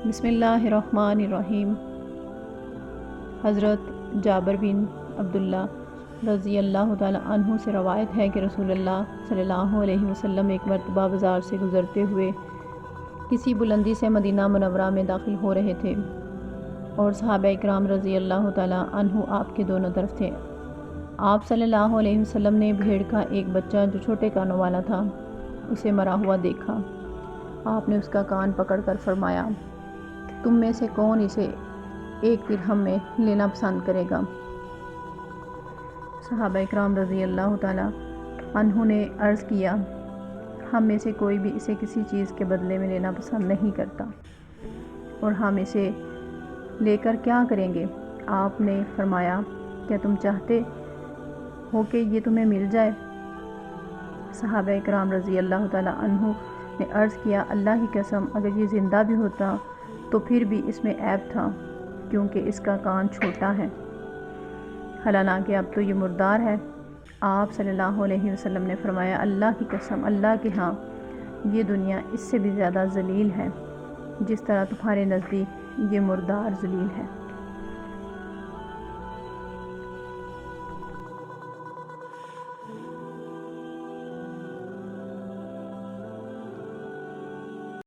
بسم اللہ الرحمن الرحیم۔ حضرت جابر بن عبداللہ رضی اللہ تعالی عنہ سے روایت ہے کہ رسول اللہ صلی اللہ علیہ وسلم ایک مرتبہ بازار سے گزرتے ہوئے کسی بلندی سے مدینہ منورہ میں داخل ہو رہے تھے اور صحابہ اکرام رضی اللہ تعالی عنہ آپ کے دونوں طرف تھے۔ آپ صلی اللہ علیہ وسلم نے بھیڑ کا ایک بچہ جو چھوٹے کانوں والا تھا اسے مرا ہوا دیکھا۔ آپ نے اس کا کان پکڑ کر فرمایا، تم میں سے کون اسے 1 درہم میں لینا پسند کرے گا؟ صحابہ اکرام رضی اللہ تعالی عنہ نے عرض کیا، ہم میں سے کوئی بھی اسے کسی چیز کے بدلے میں لینا پسند نہیں کرتا، اور ہم اسے لے کر کیا کریں گے؟ آپ نے فرمایا، کیا تم چاہتے ہو کہ یہ تمہیں مل جائے؟ صحابہ اکرام رضی اللہ تعالی عنہ نے عرض کیا، اللہ کی قسم اگر یہ زندہ بھی ہوتا تو پھر بھی اس میں عیب تھا، کیونکہ اس کا کان چھوٹا ہے، حالانکہ اب تو یہ مردار ہے۔ آپ صلی اللہ علیہ وسلم نے فرمایا، اللہ کی قسم اللہ کے ہاں یہ دنیا اس سے بھی زیادہ ذلیل ہے، جس طرح تمہارے نزدیک یہ مردار ذلیل ہے۔